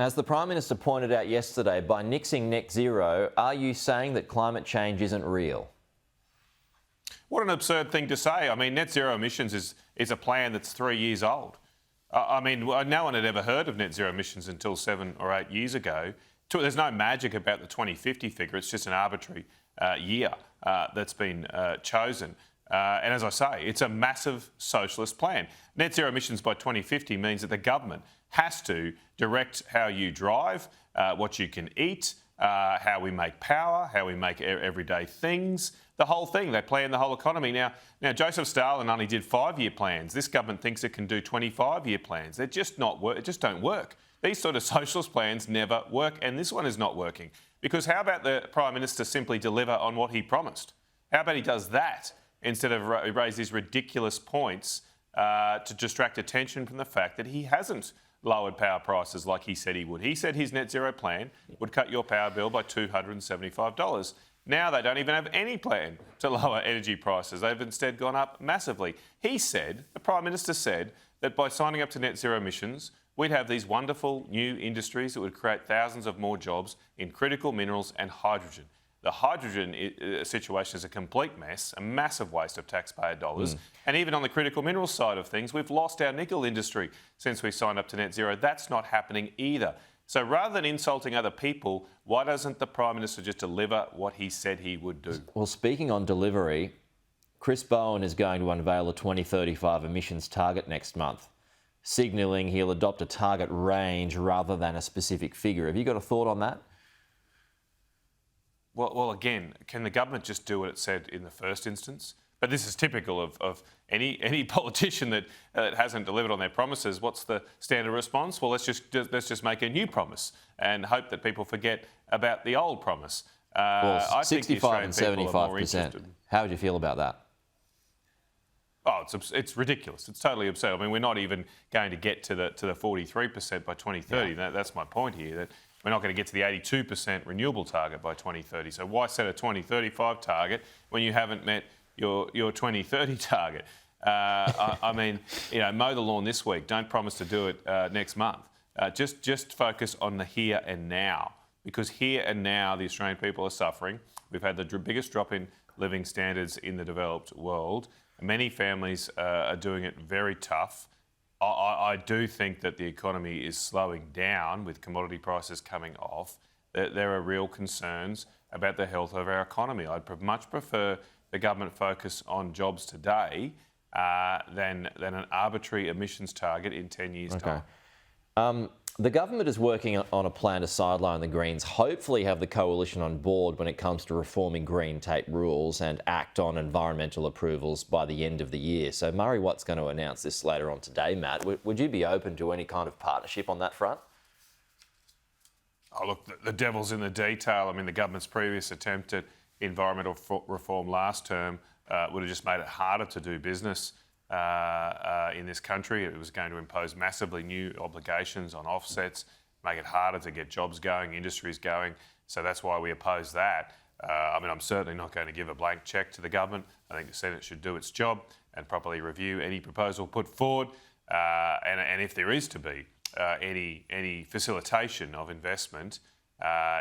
As the Prime Minister pointed out yesterday, by nixing net zero, are you saying that climate change isn't real? What an absurd thing to say. I mean, net zero emissions is a plan that's 3 years old. I mean, no one had ever heard of net zero emissions until 7 or 8 years ago. There's no magic about the 2050 figure. It's just an arbitrary year that's been chosen. And as I say, it's a massive socialist plan. Net zero emissions by 2050 means that the government has to direct how you drive, what you can eat, how we make power, how we make everyday things, the whole thing. They plan the whole economy. Now Joseph Stalin only did 5-year plans. This government thinks it can do 25-year plans. They're just not it just don't work. These sort of socialist plans never work, and this one is not working. Because how about the Prime Minister simply deliver on what he promised? How about he does that instead of raise these ridiculous points to distract attention from the fact that he hasn't lowered power prices like he said he would. He said his net zero plan would cut your power bill by $275. Now they don't even have any plan to lower energy prices. They've instead gone up massively. He said, the Prime Minister said, that by signing up to net zero emissions, we'd have these wonderful new industries that would create thousands of more jobs in critical minerals and hydrogen. The hydrogen situation is a complete mess, a massive waste of taxpayer dollars. And even on the critical minerals side of things, we've lost our nickel industry since we signed up to net zero. That's not happening either. So rather than insulting other people, why doesn't the Prime Minister just deliver what he said he would do? Well, speaking on delivery, Chris Bowen is going to unveil a 2035 emissions target next month, signalling he'll adopt a target range rather than a specific figure. Have you got a thought on that? Well, again, can the government just do what it said in the first instance? But this is typical of any politician that hasn't delivered on their promises. What's the standard response? Well, let's just make a new promise and hope that people forget about the old promise. Well, I think 65 and 75%. How would you feel about that? Oh, it's ridiculous. It's totally absurd. I mean, we're not even going to get to the 43% by 2030. Yeah. That's my point here. That we're not going to get to the 82% renewable target by 2030. So why set a 2035 target when you haven't met your 2030 target? I mean, mow the lawn this week. Don't promise to do it next month. Just focus on the here and now, because here and now the Australian people are suffering. We've had the biggest drop in living standards in the developed world. Many families are doing it very tough. I do think that the economy is slowing down with commodity prices coming off. There are real concerns about the health of our economy. I'd much prefer the government focus on jobs today than an arbitrary emissions target in 10 years' time. The government is working on a plan to sideline the Greens, hopefully have the coalition on board when it comes to reforming green tape rules and act on environmental approvals by the end of the year. So Murray Watt's going to announce this later on today, Matt. Would you be open to any kind of partnership on that front? Oh, look, the devil's in the detail. I mean, the government's previous attempt at environmental reform last term would have just made it harder to do business in this country. It was going to impose massively new obligations on offsets, make it harder to get jobs going, industries going. So that's why we oppose that. I mean, I'm certainly not going to give a blank cheque to the government. I think the Senate should do its job and properly review any proposal put forward. And if there is to be any facilitation of investment,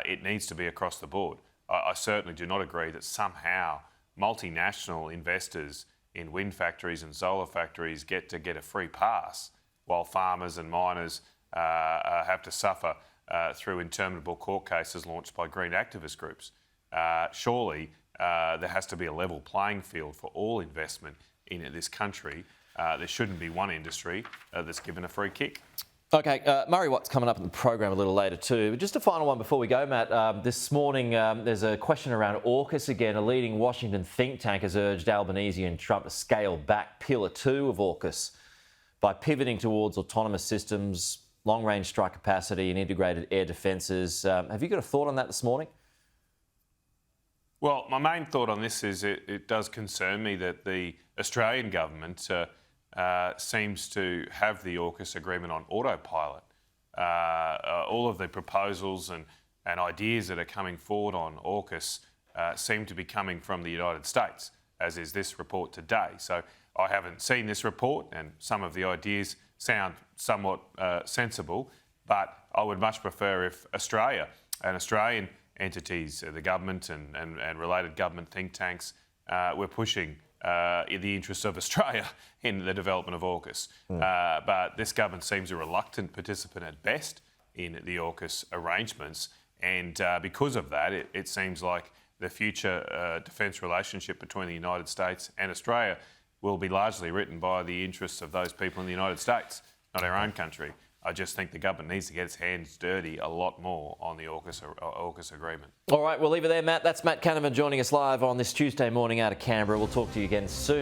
it needs to be across the board. I certainly do not agree that somehow multinational investors in wind factories and solar factories get a free pass while farmers and miners have to suffer through interminable court cases launched by green activist groups. Surely there has to be a level playing field for all investment in this country. There shouldn't be one industry that's given a free kick. Okay, Murray Watt's coming up in the program a little later too. Just a final one before we go, Matt. This morning there's a question around AUKUS again. A leading Washington think tank has urged Albanese and Trump to scale back Pillar 2 of AUKUS by pivoting towards autonomous systems, long-range strike capacity and integrated air defences. Have you got a thought on that this morning? Well, my main thought on this is it does concern me that the Australian government seems to have the AUKUS agreement on autopilot. All of the proposals and ideas that are coming forward on AUKUS seem to be coming from the United States, as is this report today. So I haven't seen this report, and some of the ideas sound somewhat sensible, but I would much prefer if Australia and Australian entities, the government and related government think tanks, were pushing in the interests of Australia in the development of AUKUS. But this government seems a reluctant participant at best in the AUKUS arrangements, and because of that, it seems like the future defence relationship between the United States and Australia will be largely written by the interests of those people in the United States, not our own country. I just think the government needs to get its hands dirty a lot more on the AUKUS agreement. All right, we'll leave it there, Matt. That's Matt Canavan joining us live on this Tuesday morning out of Canberra. We'll talk to you again soon.